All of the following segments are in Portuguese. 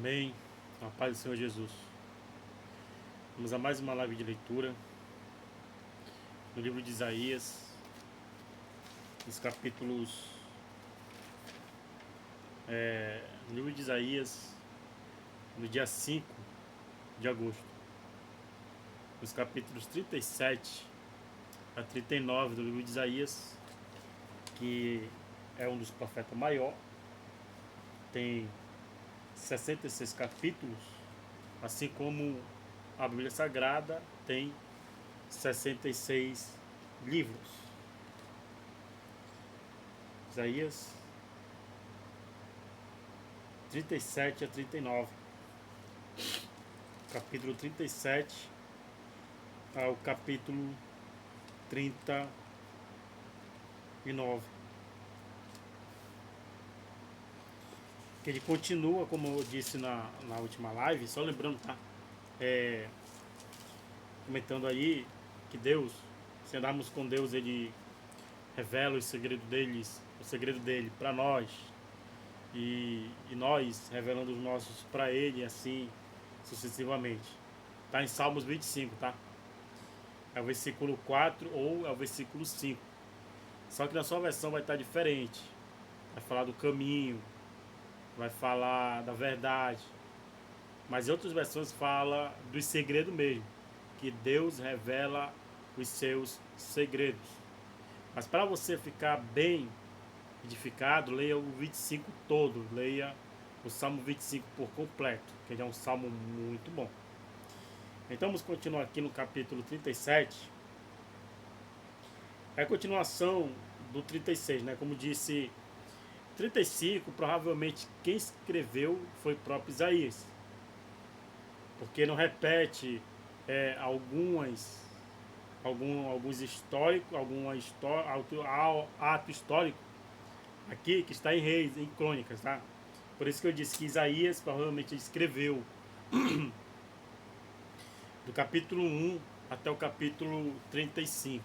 Amém. A paz do Senhor Jesus. Vamos a mais uma live de leitura no livro de Isaías, nos capítulos. No livro de Isaías, no dia 5 de agosto, nos capítulos 37 a 39 do livro de Isaías, que é um dos profetas maior, tem 66 capítulos, assim como a Bíblia Sagrada tem 66 livros. Isaías 37 a 39. Capítulo 37 ao capítulo 39. Que ele continua, como eu disse na última live, só lembrando, tá? Comentando aí que Deus, se andarmos com Deus, Ele revela o segredo dele para nós, e nós revelando os nossos para Ele, assim sucessivamente. Está em Salmos 25, tá? É o versículo 4 ou é o versículo 5. Só que na sua versão vai estar diferente. Vai falar do caminho, vai falar da verdade. Mas em outras versões fala do segredo mesmo, que Deus revela os seus segredos. Mas para você ficar bem edificado, leia o 25 todo, leia o Salmo 25 por completo, que ele é um salmo muito bom. Então vamos continuar aqui no capítulo 37. É a continuação do 36, né? Como disse, 35 provavelmente quem escreveu foi o próprio Isaías, porque não repete alguns históricos, ato histórico aqui que está em Reis, em Crônicas, tá? Por isso que eu disse que Isaías provavelmente escreveu do capítulo 1 até o capítulo 35.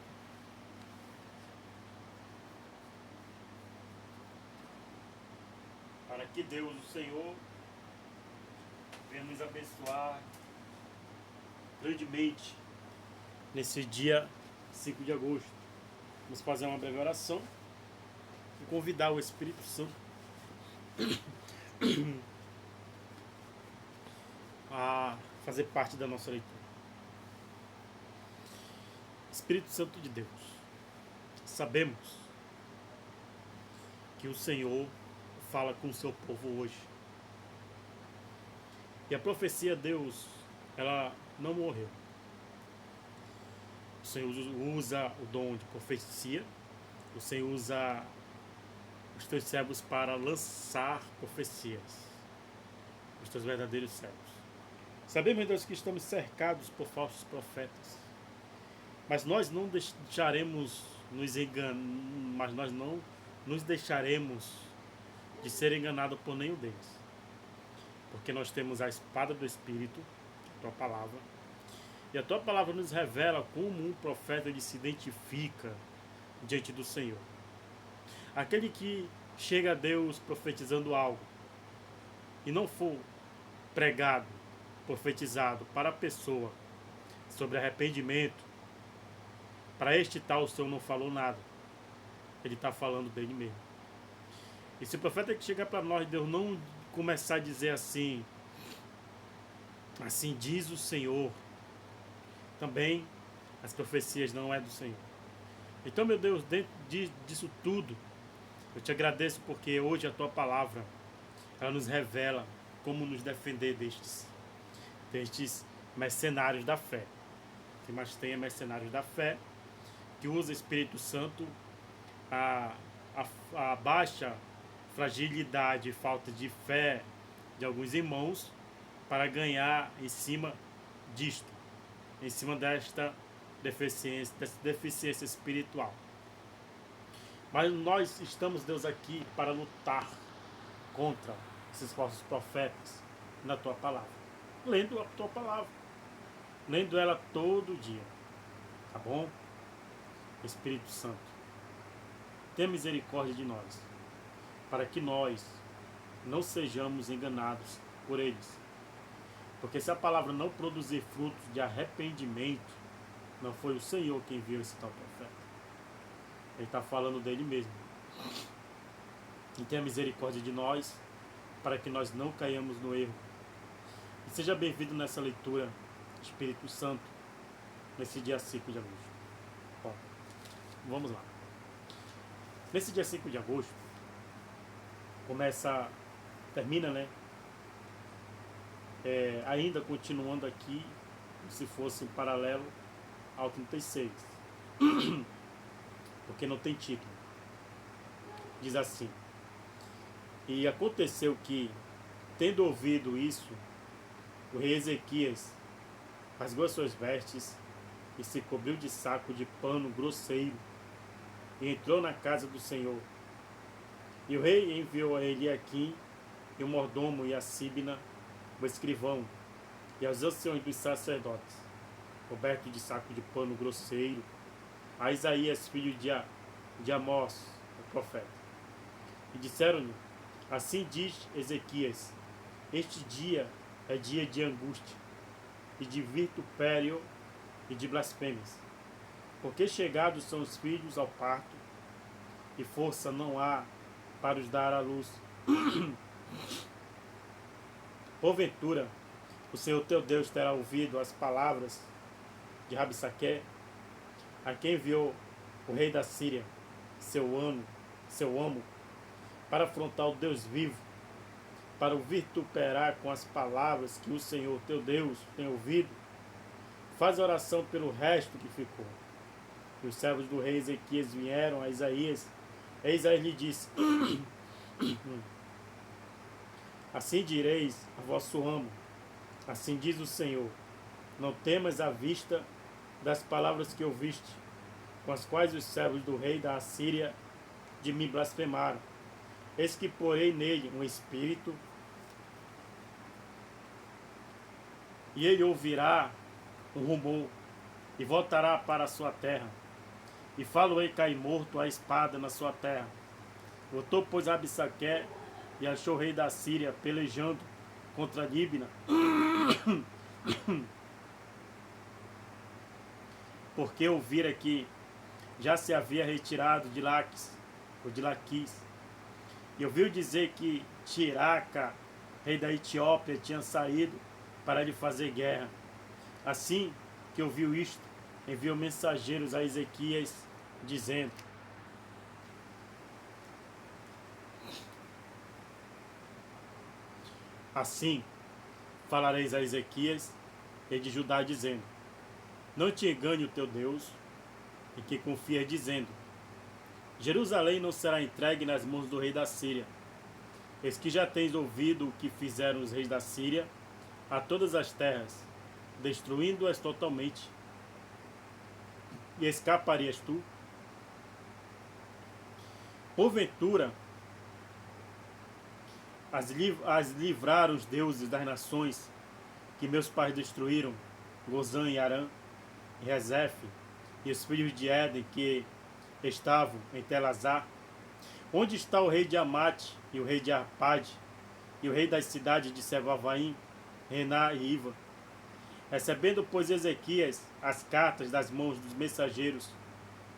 Para que Deus, o Senhor, venha nos abençoar grandemente nesse dia 5 de agosto. Vamos fazer uma breve oração e convidar o Espírito Santo a fazer parte da nossa leitura. Espírito Santo de Deus, sabemos que o Senhor fala com o seu povo hoje. E a profecia, Deus, ela não morreu. O Senhor usa o dom de profecia, o Senhor usa os teus servos para lançar profecias, os teus verdadeiros servos. Sabemos, Deus, que estamos cercados por falsos profetas, mas nós não deixaremos nos enganar, mas nós não nos deixaremos de ser enganados por nenhum deles, porque nós temos a espada do Espírito, a tua palavra, e a tua palavra nos revela como um profeta ele se identifica diante do Senhor. Aquele que chega a Deus profetizando algo e não for pregado, profetizado para a pessoa sobre arrependimento, para este tal o Senhor não falou nada. Ele está falando dele mesmo. E se o profeta que chegar para nós, Deus, não começar a dizer assim diz o Senhor, também as profecias não é do Senhor. Então, meu Deus, dentro disso tudo, eu te agradeço porque hoje a tua palavra, ela nos revela como nos defender destes mercenários da fé. Que mais tem é mercenários da fé, que usa o Espírito Santo a baixa fragilidade e falta de fé de alguns irmãos para ganhar em cima disto, em cima dessa deficiência espiritual. Mas nós estamos, Deus, aqui para lutar contra esses falsos profetas na tua palavra, lendo a tua palavra, lendo ela todo dia, tá bom? Espírito Santo, tenha misericórdia de nós, para que nós não sejamos enganados por eles. Porque se a palavra não produzir frutos de arrependimento, não foi o Senhor quem enviou esse tal profeta. Ele está falando dele mesmo. E tenha misericórdia de nós, para que nós não caiamos no erro. E seja bem-vindo nessa leitura, Espírito Santo, nesse dia 5 de agosto. Bom, vamos lá. Nesse dia 5 de agosto, termina, né? Ainda continuando aqui, se fosse um paralelo ao 36. Porque não tem título. Diz assim: e aconteceu que, tendo ouvido isso, o rei Ezequias rasgou as suas vestes e se cobriu de saco de pano grosseiro e entrou na casa do Senhor. E o rei enviou a Eliaquim e o mordomo e a Síbina, o escrivão, e aos anciões dos sacerdotes, coberto de saco de pano grosseiro, a Isaías, filho de Amós, o profeta. E disseram-lhe: assim diz Ezequias, este dia é dia de angústia, e de vitupério e de blasfêmias, porque chegados são os filhos ao parto, e força não há para os dar à luz. Porventura, o Senhor teu Deus terá ouvido as palavras de Rabsaque, a quem enviou o rei da Síria, seu amo, para afrontar o Deus vivo, para o vituperar com as palavras que o Senhor teu Deus tem ouvido. Faz oração pelo resto que ficou. E os servos do rei Ezequias vieram a Isaías, e Isaías lhe disse: assim direis a vosso amo, assim diz o Senhor, não temas à vista das palavras que ouviste, com as quais os servos do rei da Assíria de mim blasfemaram. Eis que porei nele um espírito, e ele ouvirá um rumor, e voltará para a sua terra, e falo-ei cair morto a espada na sua terra. Voltou, pois, Rabsaque, e achou o rei da Síria pelejando contra Líbina, porque ouvira que já se havia retirado de Laquis, e ouviu dizer que Tiraca, rei da Etiópia, tinha saído para lhe fazer guerra. Assim que ouviu isto, enviou mensageiros a Ezequias, dizendo: assim falareis a Ezequias e de Judá, dizendo: não te engane o teu Deus, em que confias, dizendo: Jerusalém não será entregue nas mãos do rei da Síria. Eis que já tens ouvido o que fizeram os reis da Síria a todas as terras, destruindo-as totalmente. E escaparias tu? Porventura, as livrar os deuses das nações que meus pais destruíram, Gozã e Arã, e Rezefe, e os filhos de Éden que estavam em Telazar? Onde está o rei de Amate, e o rei de Arpade, e o rei das cidades de Sevavaim, Rená e Iva? Recebendo, pois, Ezequias as cartas das mãos dos mensageiros,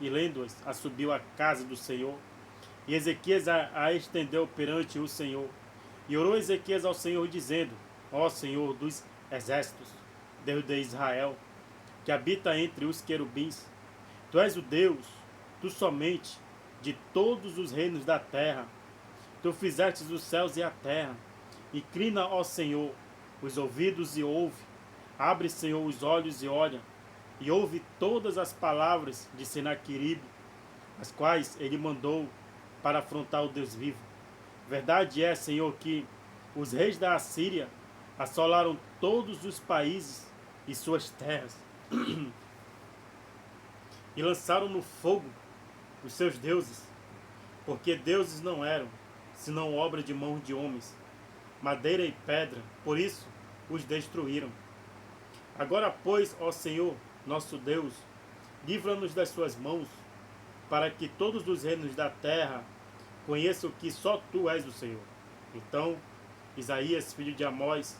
e lendo-as, subiu à casa do Senhor, e Ezequias a estendeu perante o Senhor. E orou Ezequias ao Senhor, dizendo: ó Senhor dos exércitos, Deus de Israel, que habita entre os querubins, tu és o Deus, tu somente, de todos os reinos da terra. Tu fizestes os céus e a terra. Inclina, ó Senhor, os ouvidos e ouve. Abre, Senhor, os olhos e olha. E ouve todas as palavras de Senaqueribe, as quais ele mandou para afrontar o Deus vivo. Verdade é, Senhor, que os reis da Assíria assolaram todos os países e suas terras, e lançaram no fogo os seus deuses, porque deuses não eram, senão obra de mãos de homens, madeira e pedra, por isso os destruíram. Agora, pois, ó Senhor, nosso Deus, livra-nos das suas mãos, para que todos os reinos da terra conheçam que só tu és o Senhor. Então Isaías, filho de Amós,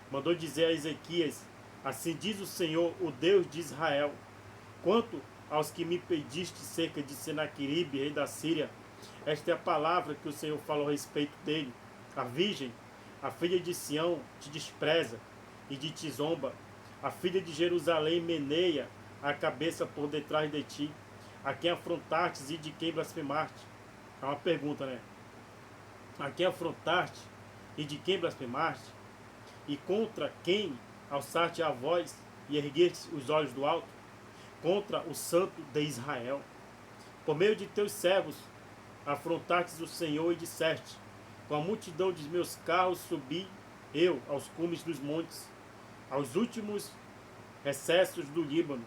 mandou dizer a Ezequias: assim diz o Senhor, o Deus de Israel, quanto aos que me pediste cerca de Senaqueribe, rei da Síria, esta é a palavra que o Senhor falou a respeito dele. A virgem, a filha de Sião, te despreza e te zomba. A filha de Jerusalém meneia a cabeça por detrás de ti. A quem afrontastes e de quem blasfemaste? É uma pergunta, né? A quem afrontaste e de quem blasfemaste? E contra quem alçaste a voz e ergueste os olhos do alto? Contra o Santo de Israel. Por meio de teus servos afrontastes o Senhor e disseste: com a multidão de meus carros subi eu aos cumes dos montes, aos últimos recessos do Líbano,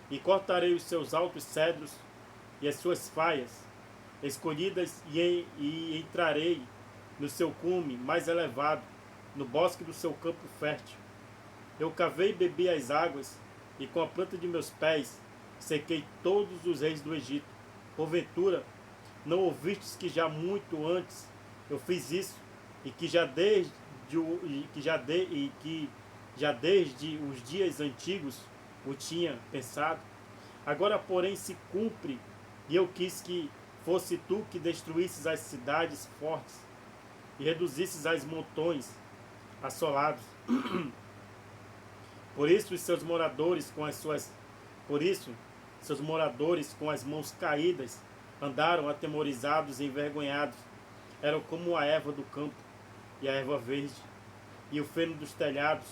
e cortarei os seus altos cedros e as suas faias escolhidas, e entrarei no seu cume mais elevado, no bosque do seu campo fértil. Eu cavei e bebi as águas, e com a planta de meus pés sequei todos os reis do Egito. Porventura, não ouvistes que já muito antes eu fiz isso, e que já desde os dias antigos o tinha pensado? Agora, porém, se cumpre, e eu quis que fosse tu que destruísses as cidades fortes e reduzisses as montões assolados. Por isso seus moradores com as mãos caídas andaram atemorizados e envergonhados. Eram como a erva do campo e a erva verde, e o feno dos telhados,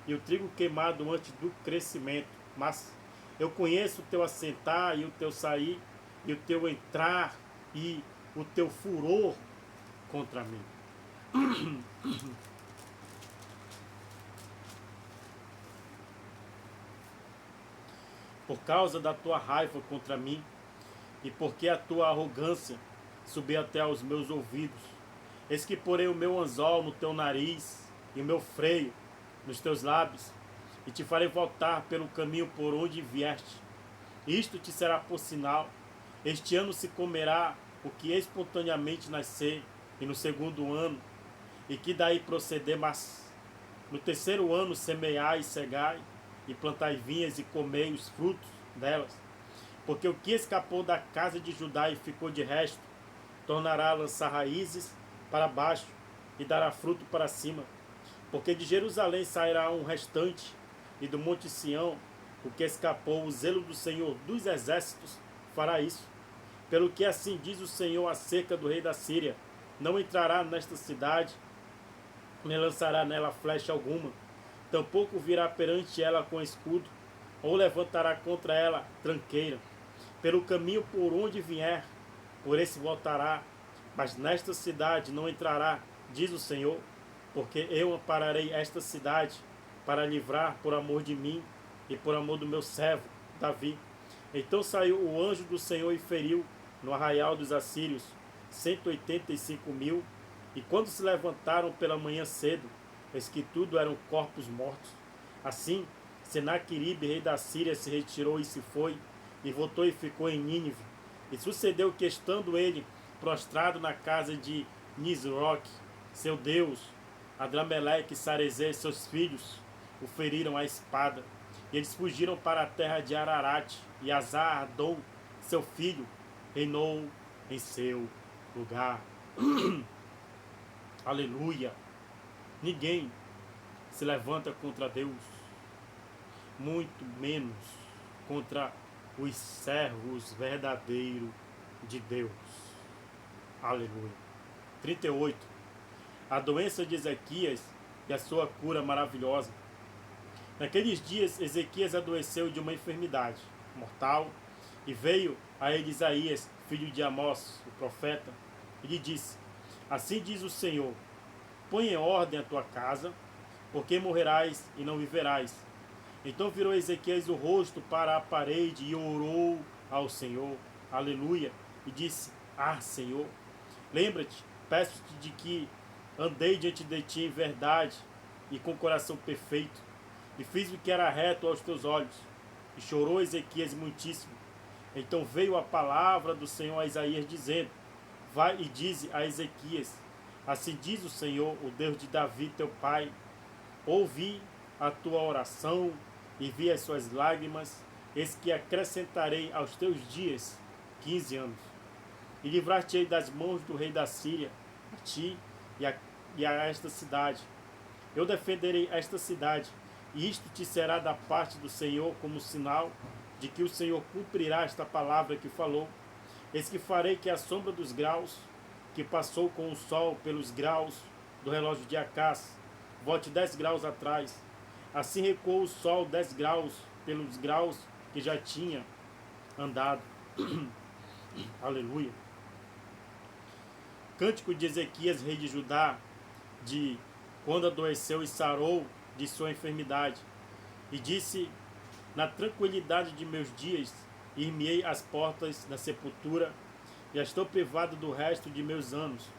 e o trigo queimado antes do crescimento. Mas eu conheço o teu assentar e o teu sair, e o teu entrar e o teu furor contra mim. Por causa da tua raiva contra mim, e porque a tua arrogância subiu até aos meus ouvidos, eis que porei o meu anzol no teu nariz e o meu freio nos teus lábios, e te farei voltar pelo caminho por onde vieste. Isto te será por sinal: este ano se comerá o que espontaneamente nascer, e no segundo ano, e que daí proceder, mas no terceiro ano semeai e cegai, e plantai vinhas e comei os frutos delas. Porque o que escapou da casa de Judá e ficou de resto, tornará a lançar raízes para baixo e dará fruto para cima. Porque de Jerusalém sairá um restante, e do monte Sião o que escapou. O zelo do Senhor dos exércitos fará isso. Pelo que assim diz o Senhor acerca do rei da Síria: não entrará nesta cidade, nem lançará nela flecha alguma, tampouco virá perante ela com escudo, ou levantará contra ela tranqueira. Pelo caminho por onde vier, por esse voltará, mas nesta cidade não entrará, diz o Senhor, porque eu ampararei esta cidade para livrar por amor de mim e por amor do meu servo Davi. Então saiu o anjo do Senhor e feriu no arraial dos assírios 185.000, e quando se levantaram pela manhã cedo, eis que tudo eram corpos mortos. Assim, Senaqueribe, rei da Síria, se retirou e se foi, e voltou e ficou em Nínive. E sucedeu que, estando ele prostrado na casa de Nisroque, seu deus, Adrameleque e Sarezé, seus filhos, o feriram à espada. E eles fugiram para a terra de Ararat, e Azar-Adom, seu filho, reinou em seu lugar. Aleluia! Ninguém se levanta contra Deus, muito menos contra os servos verdadeiros de Deus. Aleluia. 38. A doença de Ezequias e a sua cura maravilhosa. Naqueles dias, Ezequias adoeceu de uma enfermidade mortal, e veio a ele Isaías, filho de Amós, o profeta, e lhe disse: assim diz o Senhor, põe em ordem a tua casa, porque morrerás e não viverás. Então virou Ezequias o rosto para a parede e orou ao Senhor, aleluia, e disse: ah, Senhor, lembra-te, peço-te de que andei diante de ti em verdade e com coração perfeito, e fiz o que era reto aos teus olhos. E chorou Ezequias muitíssimo. Então veio a palavra do Senhor a Isaías, dizendo: vai e dize a Ezequias: Assim diz o Senhor, o Deus de Davi, teu pai: ouvi a tua oração e vi as suas lágrimas, eis que acrescentarei aos teus dias 15 anos, e livrar-te-ei das mãos do rei da Síria, a ti e a esta cidade. Eu defenderei esta cidade, e isto te será da parte do Senhor como sinal de que o Senhor cumprirá esta palavra que falou. Eis que farei que a sombra dos graus, que passou com o sol pelos graus do relógio de Acás, volte 10 graus atrás. Assim recuou o sol 10 graus pelos graus que já tinha andado. Aleluia. Cântico de Ezequias, rei de Judá, de quando adoeceu e sarou de sua enfermidade. E disse: na tranquilidade de meus dias, ir-me-ei às portas da sepultura, já estou privado do resto de meus anos.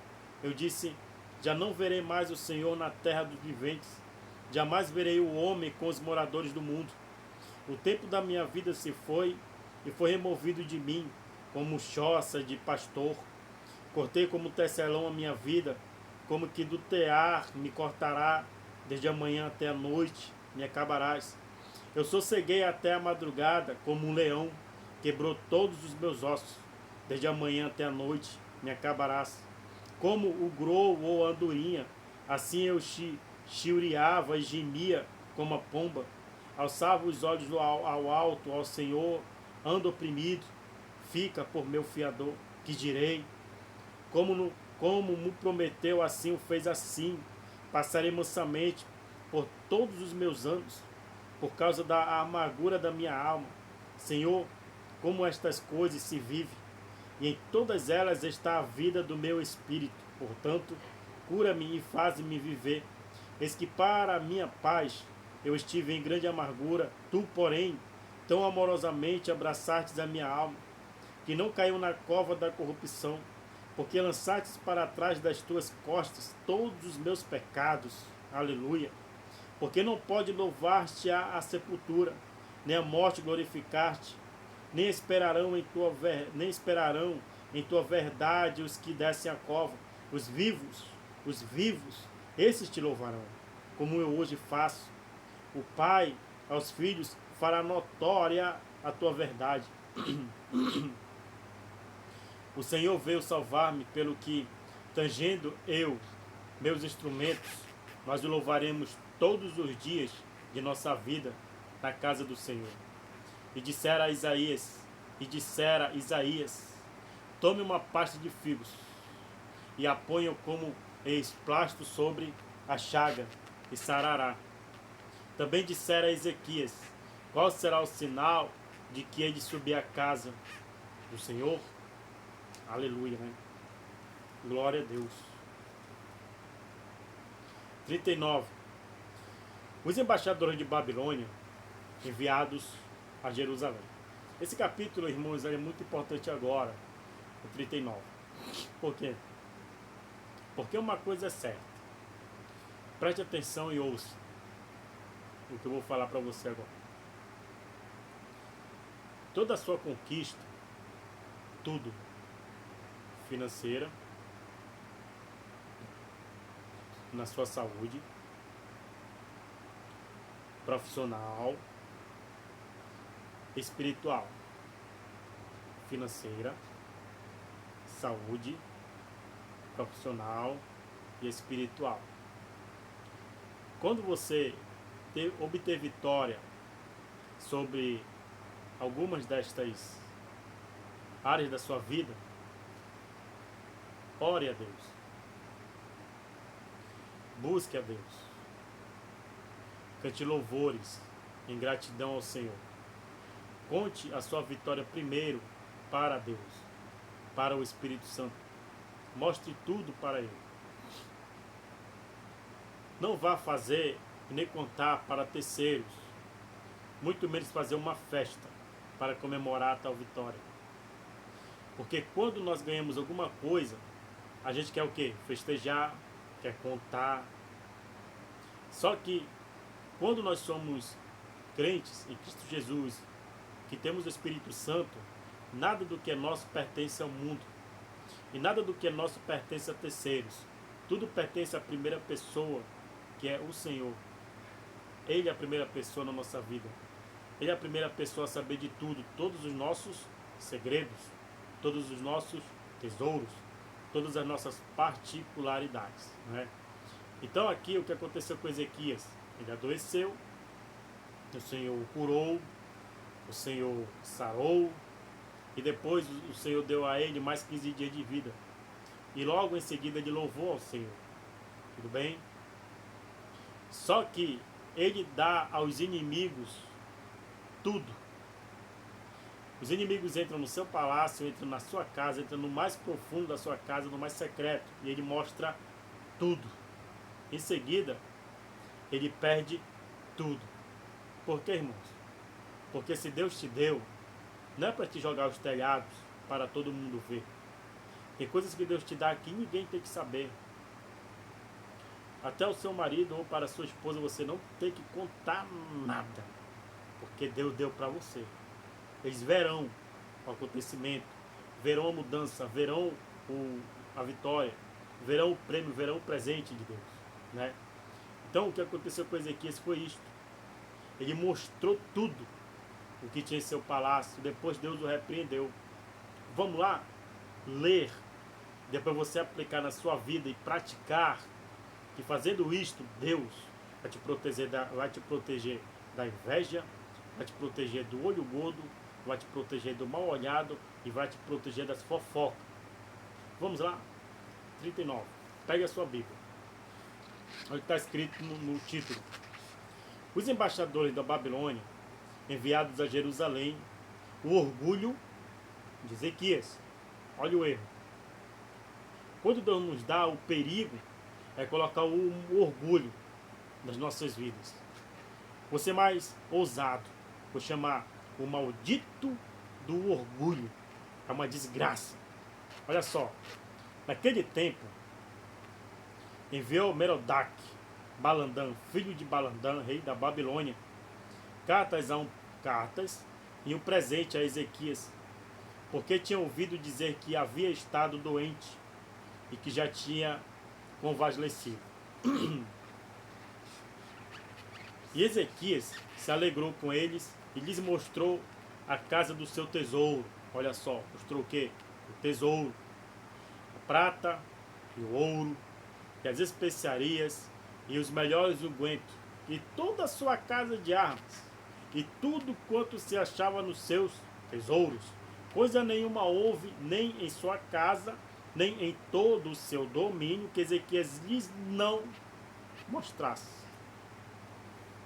Eu disse: já não verei mais o Senhor na terra dos viventes, jamais verei o homem com os moradores do mundo. O tempo da minha vida se foi, e foi removido de mim, como choça de pastor. Cortei como tecelão a minha vida, como que do tear me cortará, desde a manhã até a noite me acabarás. Eu sosseguei até a madrugada, como um leão, quebrou todos os meus ossos, desde a manhã até a noite me acabarás. Como o grou ou a andorinha, assim eu chiuriava e gemia como a pomba. Alçava os olhos ao alto, ao Senhor, ando oprimido, fica por meu fiador. Que direi? Como me prometeu, assim o fez assim. Passarei mansamente por todos os meus anos, por causa da amargura da minha alma. Senhor, como estas coisas se vivem, e em todas elas está a vida do meu espírito. Portanto, cura-me e faz-me viver. Eis que para a minha paz eu estive em grande amargura, tu, porém, tão amorosamente abraçastes a minha alma, que não caiu na cova da corrupção, porque lançastes para trás das tuas costas todos os meus pecados. Aleluia. Porque não pode louvar-te a sepultura, nem a morte glorificar-te, nem esperarão em tua verdade os que descem a cova. Os vivos, esses te louvarão, como eu hoje faço. O Pai aos filhos fará notória a tua verdade. O Senhor veio salvar-me, pelo que, tangendo eu meus instrumentos, nós o louvaremos todos os dias de nossa vida na casa do Senhor. E dissera Isaías, tome uma pasta de figos e a ponha como esplasto sobre a chaga e sarará. Também dissera Ezequias, qual será o sinal de que hei de subir à casa do Senhor? Aleluia, né? Glória a Deus. 39. Os embaixadores de Babilônia enviados a Jerusalém. Esse capítulo, irmãos, é muito importante agora, o 39. Por quê? Porque uma coisa é certa. Preste atenção e ouça o que eu vou falar para você agora. Toda a sua conquista, tudo, financeira, na sua saúde, profissional, espiritual, financeira, saúde, profissional e espiritual. Quando você obter vitória sobre algumas destas áreas da sua vida, ore a Deus, busque a Deus, cante louvores em gratidão ao Senhor. Conte a sua vitória primeiro para Deus, para o Espírito Santo. Mostre tudo para Ele. Não vá fazer e nem contar para terceiros, muito menos fazer uma festa para comemorar a tal vitória. Porque quando nós ganhamos alguma coisa, a gente quer o quê? Festejar, quer contar. Só que quando nós somos crentes em Cristo Jesus, que temos o Espírito Santo, nada do que é nosso pertence ao mundo. E nada do que é nosso pertence a terceiros. Tudo pertence à primeira pessoa, que é o Senhor. Ele é a primeira pessoa na nossa vida. Ele é a primeira pessoa a saber de tudo, todos os nossos segredos, todos os nossos tesouros, todas as nossas particularidades, né? Então aqui o que aconteceu com Ezequias? Ele adoeceu, o Senhor o curou, o Senhor sarou, e depois o Senhor deu a ele mais 15 dias de vida. E logo em seguida ele louvou ao Senhor. Tudo bem? Só que ele dá aos inimigos tudo. Os inimigos entram no seu palácio, entram na sua casa, entram no mais profundo da sua casa, no mais secreto. E ele mostra tudo. Em seguida, ele perde tudo. Por quê, irmãos? Porque se Deus te deu, não é para te jogar os telhados para todo mundo ver. Tem coisas que Deus te dá que ninguém tem que saber. Até o seu marido ou para a sua esposa você não tem que contar nada. Porque Deus deu para você. Eles verão o acontecimento, verão a mudança, verão a vitória, verão o prêmio, verão o presente de Deus, né? Então o que aconteceu com Ezequias foi isto. Ele mostrou tudo o que tinha em seu palácio, depois Deus o repreendeu. Vamos lá ler, depois você aplicar na sua vida e praticar, que fazendo isto, Deus vai te proteger da inveja, vai te proteger do olho gordo, vai te proteger do mal olhado e vai te proteger das fofocas. Vamos lá? 39. Pegue a sua Bíblia. Olha o que está escrito no título. Os embaixadores da Babilônia, enviados a Jerusalém, o orgulho de Ezequias. Olha o erro. Quando Deus nos dá o perigo, é colocar o orgulho nas nossas vidas. Vou ser mais ousado. Vou chamar o maldito do orgulho. É uma desgraça. Olha só. Naquele tempo, enviou Merodach, Balandã, filho de Balandã, rei da Babilônia, cartas e um presente a Ezequias, porque tinha ouvido dizer que havia estado doente e que já tinha convalescido. E Ezequias se alegrou com eles e lhes mostrou a casa do seu tesouro. Olha só, mostrou o quê? O tesouro, a prata e o ouro, e as especiarias e os melhores ungüentos, e toda a sua casa de armas, e tudo quanto se achava nos seus tesouros. Coisa nenhuma houve, nem em sua casa, nem em todo o seu domínio, que Ezequias lhes não mostrasse.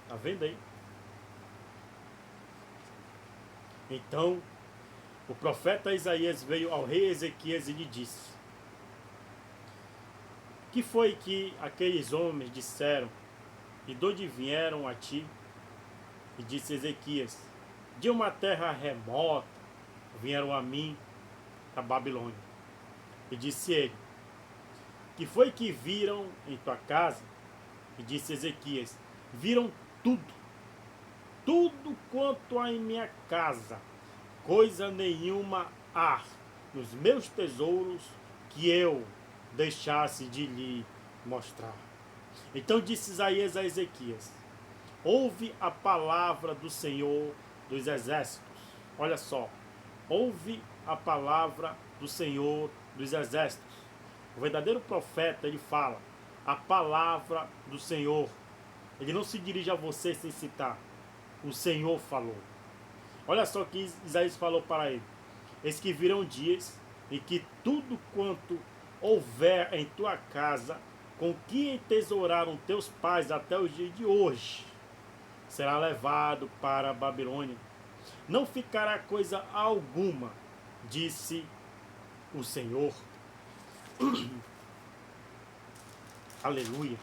Está vendo aí? Então, o profeta Isaías veio ao rei Ezequias e lhe disse: que foi que aqueles homens disseram, e de onde vieram a ti? E disse Ezequias: de uma terra remota vieram a mim, a Babilônia. E disse ele: que foi que viram em tua casa? E disse Ezequias: viram tudo quanto há em minha casa, coisa nenhuma há nos meus tesouros que eu deixasse de lhe mostrar. Então disse Isaías a Ezequias: ouve a palavra do Senhor dos exércitos. Olha só, ouve a palavra do Senhor dos exércitos. O verdadeiro profeta, ele fala a palavra do Senhor. Ele não se dirige a você sem citar. O Senhor falou. Olha só o que Isaías falou para ele: eis que virão dias em que tudo quanto houver em tua casa, com que entesouraram teus pais até os dias de hoje, será levado para a Babilônia. Não ficará coisa alguma, disse o Senhor. Aleluia.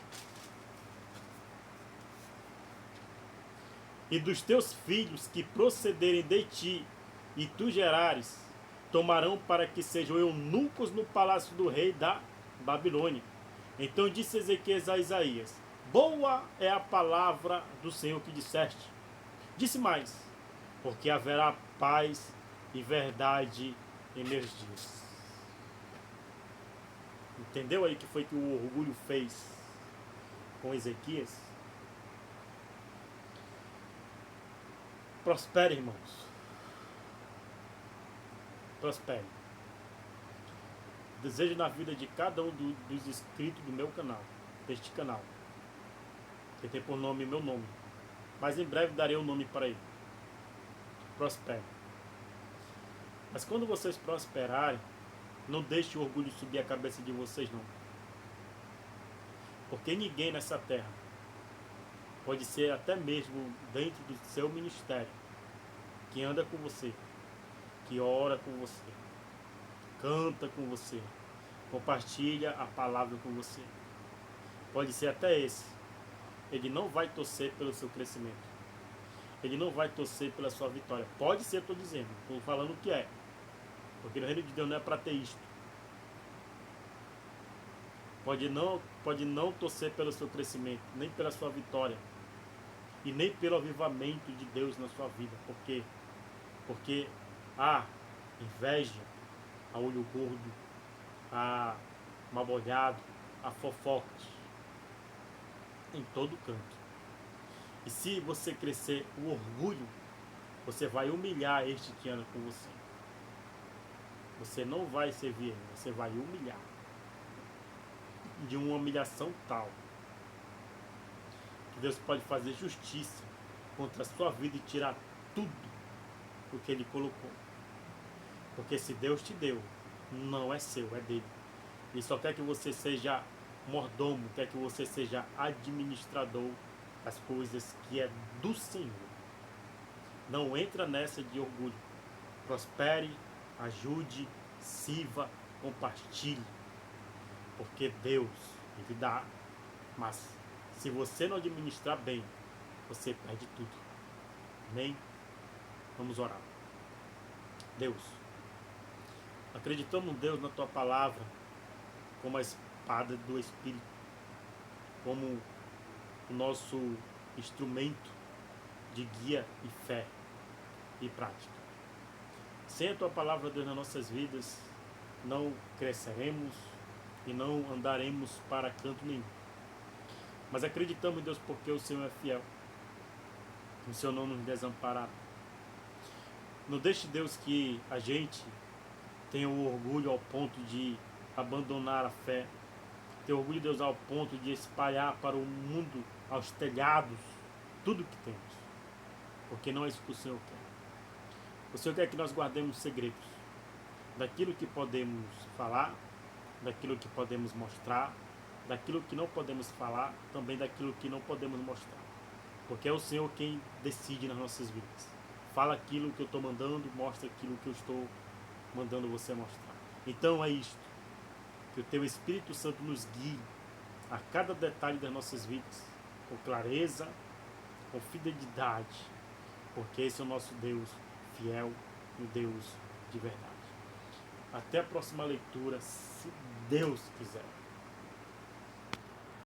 E dos teus filhos que procederem de ti, e tu gerares, tomarão para que sejam eunucos no palácio do rei da Babilônia. Então disse Ezequias a Isaías: boa é a palavra do Senhor que disseste. Disse mais: porque haverá paz e verdade em meus dias. Entendeu aí o que foi que o orgulho fez com Ezequias? Prospere, irmãos. Prospere. Desejo na vida de cada um dos inscritos do meu canal, deste canal, que tem por nome meu nome. Mas em breve darei o nome para ele. Prospere. Mas quando vocês prosperarem, não deixe o orgulho subir a cabeça de vocês, não. Porque ninguém nessa terra, pode ser até mesmo dentro do seu ministério, que anda com você, que ora com você, canta com você, compartilha a palavra com você, pode ser até esse, ele não vai torcer pelo seu crescimento, ele não vai torcer pela sua vitória. Pode ser, estou dizendo, estou falando o que é, porque no reino de Deus não é para ter isto. Pode não torcer pelo seu crescimento, nem pela sua vitória, e nem pelo avivamento de Deus na sua vida. Por quê? Porque há inveja, há olho gordo, há mal olhado, há fofocas em todo canto. E se você crescer o orgulho, você vai humilhar este que anda com você. Você não vai servir ele, você vai humilhar. De uma humilhação tal que Deus pode fazer justiça contra a sua vida e tirar tudo o que ele colocou. Porque se Deus te deu, não é seu, é dele. Ele só quer que você seja mordomo, quer que você seja administrador das coisas que é do Senhor. Não entra nessa de orgulho. Prospere, ajude, sirva, compartilhe. Porque Deus, ele dá. Mas se você não administrar bem, você perde tudo. Amém? Vamos orar. Deus, acreditamos, Deus, na tua palavra como a espada do Espírito, como o nosso instrumento de guia e fé e prática. Sem a tua palavra, Deus, nas nossas vidas, não cresceremos e não andaremos para canto nenhum. Mas acreditamos, Deus, porque o Senhor é fiel. O Senhor não nos desamparará. Não deixe, Deus, que a gente tenha o orgulho ao ponto de abandonar a fé. Ter orgulho, Deus, ao ponto de espalhar para o mundo, aos telhados, tudo que temos. Porque não é isso que o Senhor quer. O Senhor quer que nós guardemos segredos. Daquilo que podemos falar, daquilo que podemos mostrar, daquilo que não podemos falar, também daquilo que não podemos mostrar. Porque é o Senhor quem decide nas nossas vidas. Fala aquilo que eu estou mandando, mostra aquilo que eu estou mandando você mostrar. Então é isto. Que o Teu Espírito Santo nos guie a cada detalhe das nossas vidas, com clareza, com fidelidade, porque esse é o nosso Deus fiel e o Deus de verdade. Até a próxima leitura, se Deus quiser.